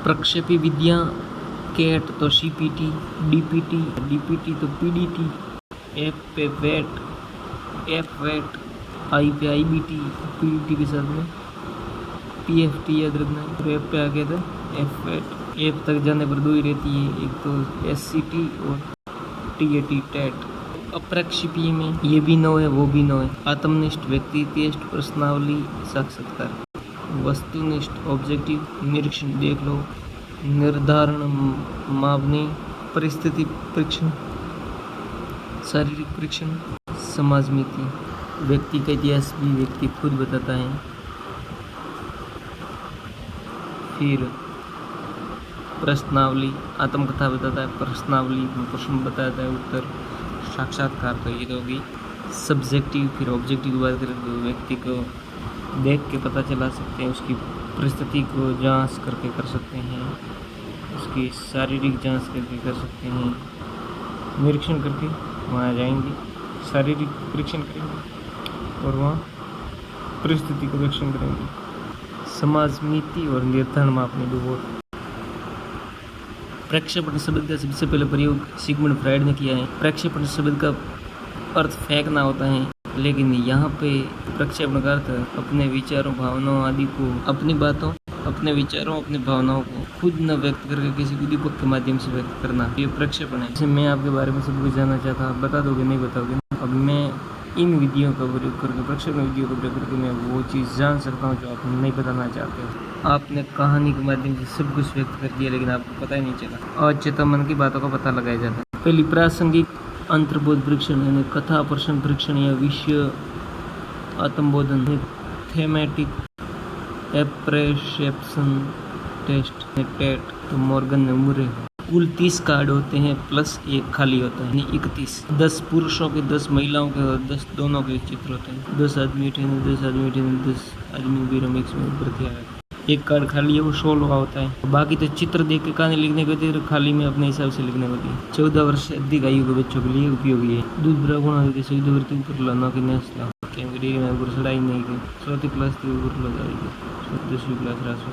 प्रक्षेपी विद्या, कैट तो CPT, DPT तो पीडीटी, एफ पे वेट, एफ वेट, आई पे आईबीटी, पीडीटी के साथ में पीएफटी याद रखना है। तो एफ पे आ गया था एफ वेट। एफ तक जाने पर दो ही रहती है, एक तो एससीटी और टीएटी टेट। अप्रक्षेपीय में ये भी नो है वो भी नो है। आत्मनिष्ठ व्यक्ति टेस्ट प्रश्नावली साक्षात्कार। वस्तुनिष्ठ ऑब्जेक्टिव निरीक्षण देख लो, निर्धारण मापनी, परिस्थिति परीक्षण, शारीरिक परीक्षण, समाजमिति। व्यक्ति का इतिहास भी व्यक्ति खुद बताता है। फिर प्रश्नावली आत्मकथा बताता है, प्रश्नावली में प्रश्न बताता है, उत्तर साक्षात्कार। तो ये तो होगी सब्जेक्टिव। फिर ऑब्जेक्टिव की बात करें तो व्यक्ति को देख के पता चला सकते हैं, उसकी परिस्थिति को जांच करके कर सकते हैं, उसकी शारीरिक जांच करके कर सकते हैं, निरीक्षण करके वहाँ जाएंगे, शारीरिक परीक्षण करेंगे और वहाँ परिस्थिति को परीक्षण करेंगे। समाज नीति और निर्धारण मापने दो वोट। प्रक्षेपण शब्द का सबसे पहले प्रयोग सिगमंड फ्रायड ने किया है। प्रक्षेपण शब्द का अर्थ फेंकना होता है, लेकिन यहाँ पे प्रक्षेपण का अर्थ अपने विचारों भावनाओं आदि को, अपनी बातों, अपने विचारों, अपनी भावनाओं को खुद न व्यक्त करके किसी उद्दीपक के माध्यम से व्यक्त करना, ये प्रक्षेपण है। जैसे मैं आपके बारे में सब कुछ जानना चाहता, आप बता दोगे नहीं बताओगे। अब मैं इन विधियों का प्रयोग करके, प्रक्षेपण विधियों का प्रयोग करके मैं वो चीज़ जान सकता हूँ जो आप नहीं बताना चाहते हो। आपने कहानी के माध्यम से सब कुछ व्यक्त कर दिया, लेकिन आपको पता ही नहीं चला। अचेतन मन की बातों का पता लगाया जाता है। पहली प्रासंगिक अंतर्बोध परीक्षण यानी कथा प्रश्न परीक्षण या विषय आत्मबोधन। थेमेटिक एप्रेसेप्शन टेस्ट टेट तो मॉर्गन ने मुरे। कुल 30 कार्ड होते हैं प्लस एक खाली होता है, यानी 31। 10 पुरुषों के, 10 महिलाओं के और 10 दोनों के चित्र होते हैं। 10 आदमी उठे, 10 आदमी उठे, 10 आदमी भी मिक्स में भर्ती आ गए। एक कार्ड खाली है, वो 16 होता है। बाकी तो चित्र देख के कहानी लिखने को होती है, खाली में अपने हिसाब से लिखने को होती है। 14 वर्ष से अधिक आयु के बच्चों के लिए उपयोगी है। दूध ब्राह्मण होते सुविधावृत्ति ऊपर लाना की नस्ल केंद्रीय में ऊपर चढ़ाई नहीं की। 4वीं क्लास की ऊपर लगाएगी, 10वीं क्लास राष्ट्र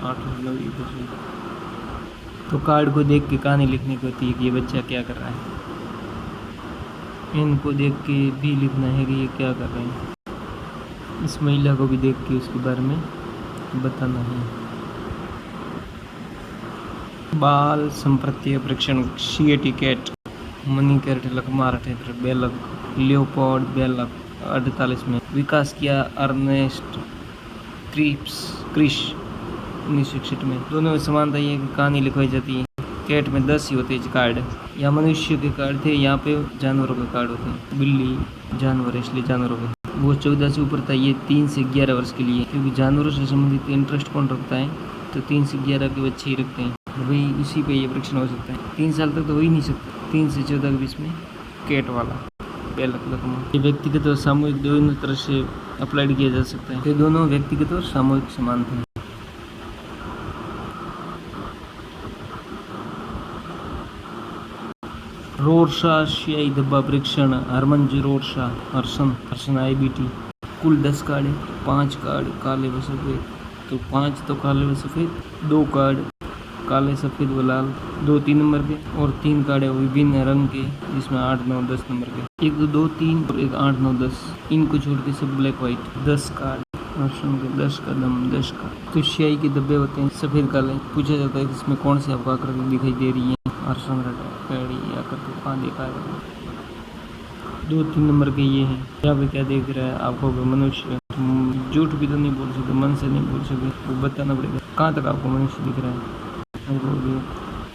8वीं 9वीं 10वीं। तो कार्ड को देख के कहानी लिखने को होती है कि ये बच्चा क्या कर रहा है। इनको देख के भी लिखना है कि ये क्या कर रहे हैं। इस महिला को भी देख के उसके बारे में बताना है। बाल संप्रत्य परीक्षण। सीएटी कैट, मनी कैट, लकमार टेटर, बेलक, लियोपोल्ड बेलक 48 में विकास किया। अर्नेस्ट क्रिश 1961 में। दोनों में समानता ये कि कहानी लिखवाई जाती है। कैट में 10 ही होते हैं कार्ड। यहाँ मनुष्य के कार्ड थे, यहाँ पे जानवरों के कार्ड होते हैं। बिल्ली जानवर है इसलिए जानवरों के। वो 14 से ऊपर था, ये 3 से 11 वर्ष के लिए, क्योंकि जानवरों से संबंधित इंटरेस्ट कौन रखता है, तो 3 से 11 के बच्चे ही रखते हैं। वही इसी पे ये परीक्षण हो सकता है। 3 साल तक तो हो ही नहीं सकता। 3 से 14 के बीच में कैट वाला बेलक लकमा। ये व्यक्तिगत और सामूहिक दोनों तरह से अप्लाइड किया जा सकता है। ये दोनों व्यक्तिगत और सामूहिक समान थे। रोरशाही धब्बा परीक्षण। हरमनजी रोरशा, हर्षन आईबीटी। कुल 10 कार्ड है, 5 कार्ड काले व सफ़ेद, तो 5 तो काले व सफ़ेद, 2 कार्ड काले सफ़ेद व लाल, 2-3 नंबर के, और 3 कार्ड है विभिन्न रंग के, जिसमें 8, 9, 10 नंबर के। 1, 2, 3 और एक 8, 9, 10, इनको छोड़ के सब ब्लैक व्हाइट। 10 कार्ड हर्षन के, 10 का दम, 10 का। तो स्याही के डब्बे होते हैं सफ़ेद काले। पूछा जाता है कि इसमें कौन सी आपको आकृति दिखाई दे रही है। हर्षण पैड़ी आकृति कहाँ देखा है। 2-3 नंबर के ये हैं। यहाँ पे क्या देख रहा है आपको, मनुष्य। झूठ भी तो नहीं बोल सकते, मन से नहीं बोल सकते, वो बताना पड़ेगा कहाँ तक आपको मनुष्य दिख रहा है।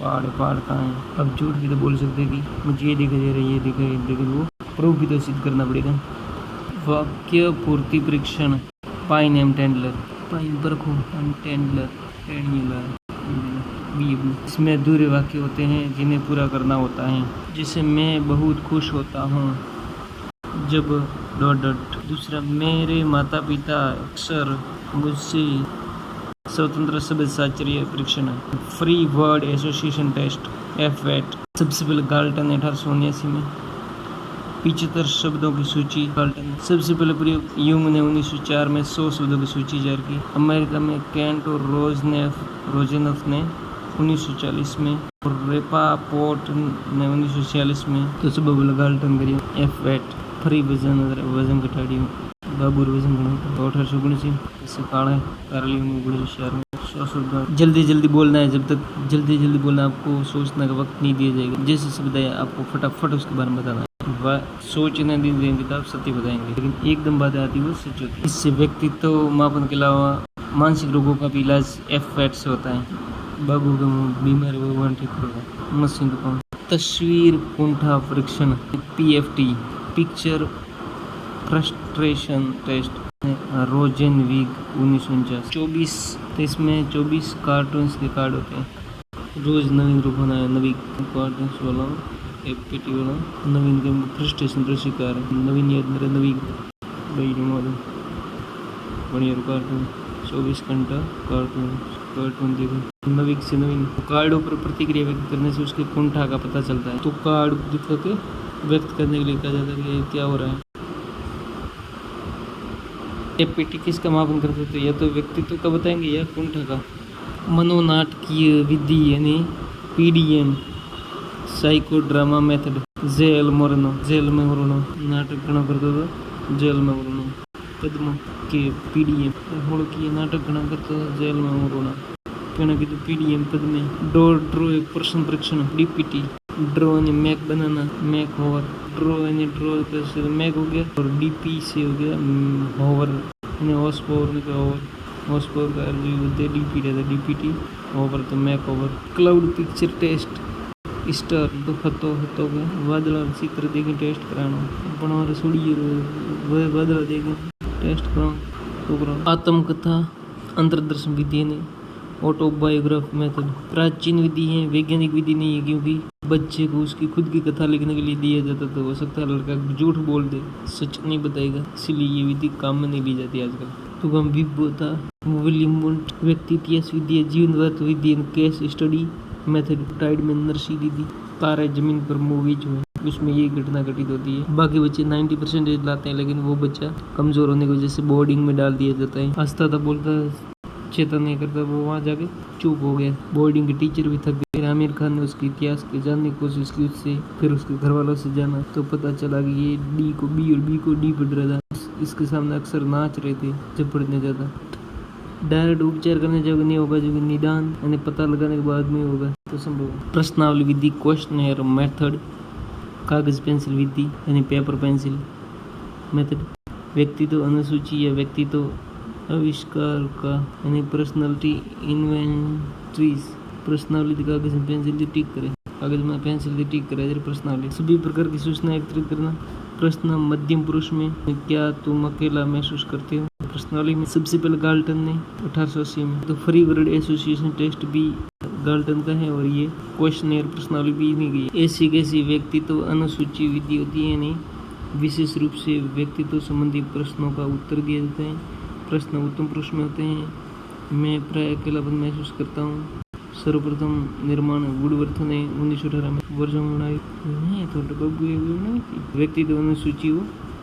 पहाड़ कहाँ है। अब झूठ भी तो बोल सकते कि मुझे ये दिखाई दे रहा है, ये दिखाई, लेकिन वो प्रूफ भी तो सिद्ध करना पड़ेगा। वाक्य पूर्ति परीक्षण। पाइन एम टेंडलर, पाइन परखो, टेंडलर इसमें अधूरे वाक्य होते हैं जिन्हें पूरा करना होता है। जैसे मैं बहुत खुश होता हूँ जब ... दूसरा, मेरे माता पिता अक्सर मुझसे स्वतंत्र शब्द साचर्य परीक्षण। फ्री वर्ड एसोसिएशन टेस्ट, एफ वेट। सबसे पहले गाल्टन 1879 में 75 शब्दों की सूची गाल्टन। सबसे पहले प्रयोग यूंग ने 1904 में 100 शब्दों की सूची जारी की। अमेरिका में कैंट और रोजेनफ ने 1940 में और रेपापोर्ट ने 1946 में। तो सब गाल्टन करियो F8 फरी वजन घटाड़ी बाबूर वजन घटाओ 1879 से काड़ा कारली 1946 में। जल्दी जल्दी बोलना है, जब तक जल्दी जल्दी बोलना आपको सोचने का वक्त नहीं दिया जाएगा। जैसे शब्द है आपको फटाफट उसके बारे में बताना है। वह सोचने नहीं देंगे तो आप सत्य बताएंगे, लेकिन एकदम बात आती है वो सच होती है। इससे व्यक्तित्व मापन के अलावा मानसिक रोगों का भी इलाज F8 से होता है। बाबू का बीमार भगवान ठीक होगा। मशीन दुकान तस्वीर कुंठा परीक्षण PFT पिक्चर फ्रस्ट्रेशन टेस्ट रोजेनविग 1949। 24 तो इसमें 24 कार्टून्स के कार्ड होते हैं। रोज नवीन रूप होना है। नवीन कार्टून्स वाला FPT वाला नवीन के फ्रस्ट्रेशन का शिकार है। नवीन याद मेरा नवीन बढ़िया कार्टून 24 घंटा कार्टून देखो। नवीन से नवीन कार्ड ऊपर प्रतिक्रिया व्यक्त करने से उसके कुंठा का पता चलता है। तो कार्ड दिखा के व्यक्त करने के लिए कहा जाता है कि क्या हो रहा है। FPT किसका मापन करते थे? या तो व्यक्तित्व का बताएंगे या कुंठा का। मनोनाटकीय विधि यानी PDM साइको ड्रामा मेथड जेल में मरनो नाटक गणा करता था जेल में मरनो कदम के PDM होड़ की नाटक गणा करता था जेल में मरना कहना की। तो PDM पद में ड्रो एक प्रश्न परीक्षण DPT ड्रो यानी मैक बनाना मैक होवर ड्रो यानी ड्रो से मैक हो गया और DP से हो गया होवर यानी हॉर्स पावर का अर्थ होते हैं DP रहता DPT होवर तो मैक होवर। क्लाउड पिक्चर टेस्ट स्टार तो हतो गया बादल चित्र देखें टेस्ट कराना बनवा रसोड़ी बादल देखें टेस्ट कराओ। आत्मकथा अंतर्दर्शन विधि ने ऑटोबायोग्राफ मेथड प्राचीन विधि है, वैज्ञानिक विधि नहीं है, क्योंकि बच्चे को उसकी खुद की कथा लिखने के लिए दिया जाता था। हो सकता है लड़का झूठ बोल दे, सच नहीं बताएगा, इसीलिए ये विधि काम में नहीं ली जाती आजकल। तो हम विभोता विलियम वुंट व्यक्ति इतिहास विधि है, जीवनवर्त विधि, केस स्टडी मेथड टाइड में नरसी दीदी तारे जमीन पर मूवीज हुए उसमें ये घटना घटित होती है। बाकी बच्चे 90% लाते हैं, लेकिन वो बच्चा कमजोर होने की वजह से बोर्डिंग में डाल दिया जाता है। हंसता था बोलता चेतन नहीं करता, वो वहाँ जाके चुप हो गया। बोर्डिंग के टीचर भी थक गए। फिर आमिर खान ने उसके इतिहास के जानने की कोशिश की उससे, फिर उसके घर वालों से जाना तो पता चला कि ये डी को बी और बी को डी पढ़ रहा था। इसके सामने अक्सर नाच रहे थे जब पढ़ने जाता। डायरेक्ट उपचार करने जाओगे नहीं होगा, जो निदान यानी पता लगाने के बाद में होगा तो संभव। प्रश्नावली विधि क्वेश्चनर मेथड कागज पेंसिल विधि यानी पेपर पेंसिल मेथड व्यक्तित्व अनुसूची या व्यक्तित्व आविष्कार का यानी पर्सनालिटी इन्वेंटरीज पर्सनालिटी कागज में पेंसिल टिक करें कागज में पेंसिल टिक करें पर्सनालिटी सभी प्रकार की सूचना एकत्रित करना। प्रश्न मध्यम पुरुष में क्या तुम अकेला महसूस करते हो? प्रश्नावली में सबसे पहले गाल्टन ने 1880 में तो फ्री वर्ड एसोसिएशन टेस्ट भी गाल्टन का है और ये क्वेश्चनर प्रश्नावली भी नहीं गई। ऐसी कैसी व्यक्तित्व अनुसूची विधि होती है यानी विशेष रूप से व्यक्तित्व संबंधी प्रश्नों का उत्तर दिया जाता है। प्रश्न उत्तम पुरुष में होते हैं। मैं प्राय अकेलापन महसूस करता हूँ। सर्वप्रथम निर्माण वुडवर्थ ने 1918 में वर्षों बनाई थी। व्यक्तित्व अनुसूची वो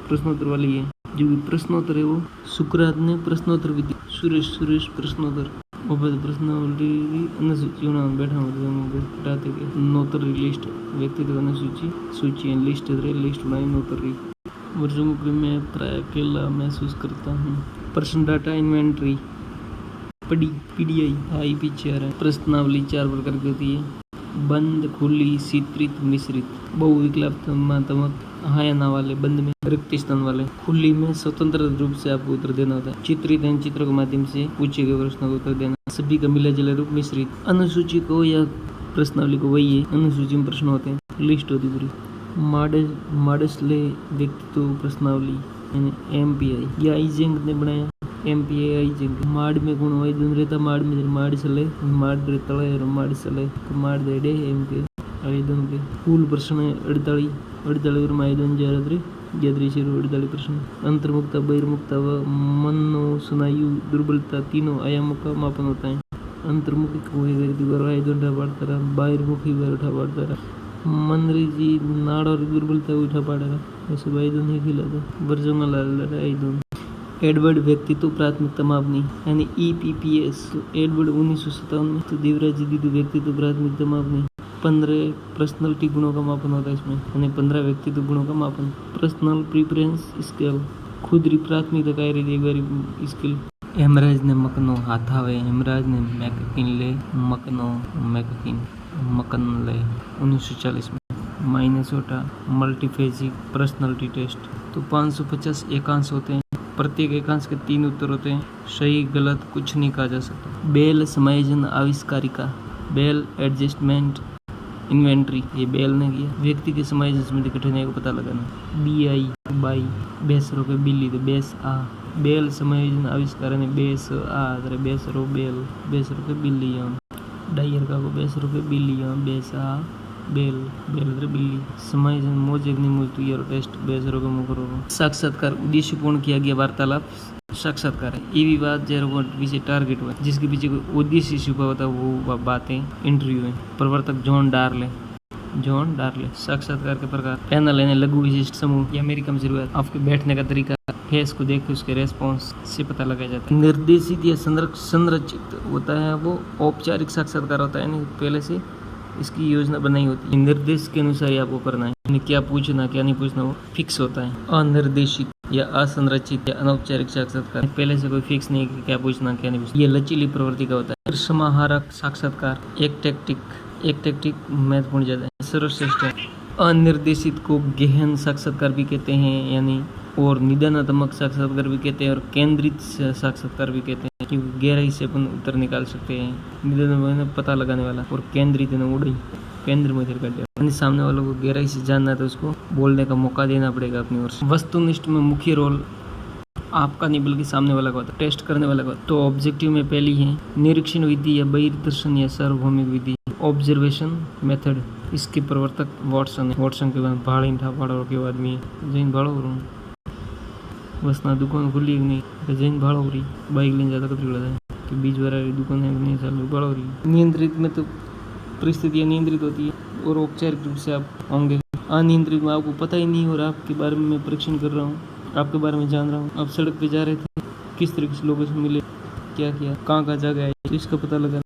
प्रश्नोत्तर वाली है, जो प्रश्नोत्तर है वो सुकरात ने प्रश्नोत्तर विधि सुरेश प्रश्नोत्तर प्रश्नावली अनुसूची बैठा नोतर लिस्ट व्यक्तित्व अनुसूची सूची लिस्ट बनाई नोतर वर्षों में प्राय अकेला महसूस करता हूँ। पर्सन डाटा इन्वेंट्री PDI आई पीछे आ रहा है। प्रश्नावली 4 प्रकार की होती है। बंद खुली शीतृत मिश्रित बहुविकल्पात्मक हायना वाले बंद में रिक्त स्थान वाले खुली में स्वतंत्र रूप से आपको उत्तर देना होता है। चित्रित एवं चित्रों के माध्यम से पूछे गए प्रश्नों का उत्तर देना। सभी का मिला जुला रूप मिश्रित। अनुसूची को या प्रश्नावली को वही है, अनुसूची में प्रश्न होते हैं, लिस्ट होती पूरी। मॉडस्ले व्यक्तित्व प्रश्नावली यानी MPI या आइजेंग ने बनाया। MPI आइजेंग माड़ में गुण वही दिन रहता माड़ में माड़ सले माड़ तले और माड़ सले माड़ दे MPI आइदन के फूल प्रश्न 48 और माइदन जारद्रे जद्री शेरू 48 प्रश्न। अंतर्मुक्ता बहिर्मुक्ता व मनो सुनायु दुर्बलता तीनों आयामों का मापन होता है। अंतर्मुखी को व्यक्ति को आइदन उठा बाढ़ता रहा, बहिर्मुखी बार उठा बाढ़ता रहा। मंत्री जी नाड़ और दुर्बलता उठा पड़ेगा ऐसे भाई दोनों खिला दो वर्जंगा लड़ाई दोनों एडवर्ड व्यक्तित्व प्राथमिकता मापनी यानी EPPS एडवर्ड 1957 में तो देवराज जी दीदू व्यक्तित्व प्राथमिकता मापनी 15 पर्सनैलिटी गुणों का मापन होता है इसमें यानी 15 व्यक्तित्व गुणों का मापन पर्सनल प्रीफरेंस स्केल खुदरी प्राथमिकता कार्य एक बार स्केल हेमराज ने मकनो हाथावे हेमराज ने मैककिनले मकनो मैककिन मकन ले 1940 में माइनस होता मल्टीफेजिक पर्सनालिटी टेस्ट तो 550 एकांश होते हैं प्रत्येक एकांश के 3 उत्तर होते हैं सही गलत कुछ नहीं कहा जा सकता बेल समायोजन आविष्कारिका बेल एडजस्टमेंट इन्वेंट्री ये बेल ने किया व्यक्ति के समायोजन संबंधी कठिनाई को पता लगाना BI बाई बेसरो के बिल्ली तो बेस आ बेल समायोजन आविष्कार ने बेस आ बेसरो बेल बेसरो के बिल्ली डायर का को बेसरो के बिल्ली बेस आ बेल बेल बिल्ली समायोजन मोज अग्निमूल तुयर टेस्ट बेसरो के मुकरो साक्षात्कार उद्देश्यपूर्ण किया गया वार्तालाप साक्षात्कार है ये विवाद जैसे पीछे टारगेट हुआ जिसके पीछे कोई उद्देश्य छुपा होता है वो बातें इंटरव्यू है प्रवर्तक जॉन डार्ले साक्षात्कार के प्रकार पैनल यानी लघु विशिष्ट समूह या अमेरिका में जरूरत आपके बैठने का तरीका फेस को देख के उसके रेस्पॉन्स से पता लगाया जाता है निर्देशित या संरचित होता है वो औपचारिक साक्षात्कार होता है यानी पहले से इसकी योजना बनाई होती है निर्देश के अनुसार ही आपको करना है यानी क्या पूछना क्या नहीं पूछना वो फिक्स होता है अनिर्देशित या असंरचित या अनौपचारिक साक्षात्कार पहले से कोई फिक्स नहीं कि क्या पूछना क्या नहीं पूछना ये लचीली प्रवृत्ति का होता है समाहारक साक्षात्कार एक टैक्टिक महत्वपूर्ण ज्यादा है सर्वश्रेष्ठ है अनिर्देशित को गहन साक्षात्कार भी कहते हैं यानी और निदानात्मक साक्षात्कार भी कहते हैं और केंद्रित साक्षात्कार भी कहते हैं कि गहराई से अपन उत्तर निकाल सकते हैं निदानात्मक पता लगाने वाला और केंद्रित उड़ाई केंद्र में कर सामने वालों को गहराई से जानना है तो उसको बोलने का मौका देना पड़ेगा अपनी ओर से वस्तुनिष्ठ में मुख्य रोल आपका नहीं बल्कि सामने वाला का होता है टेस्ट करने वाला का होता है तो ऑब्जेक्टिव में पहली है निरीक्षण विधि या बहिर्दर्शन या सार्वभौमिक विधि ऑब्जर्वेशन मेथड इसके प्रवर्तक वॉटसन के बाद भाड़ी था भाड़ो के आदमी जैन भाड़ो करूँ बस ना दुकान खुली नहीं जैन भाड़ो रही बाइक लेने जाता कतरी है कि बीच वाला दुकान है नहीं चालू भाड़ो रही नियंत्रित में तो परिस्थितियाँ नियंत्रित होती है और औपचारिक रूप से आप होंगे अनियंत्रित में आपको पता ही नहीं हो रहा आपके बारे में मैं परीक्षण कर रहा हूँ आपके बारे में जान रहा हूँ आप सड़क पे जा रहे थे किस तरीके से लोगों से मिले क्या किया कहाँ जगह है इसका पता लगा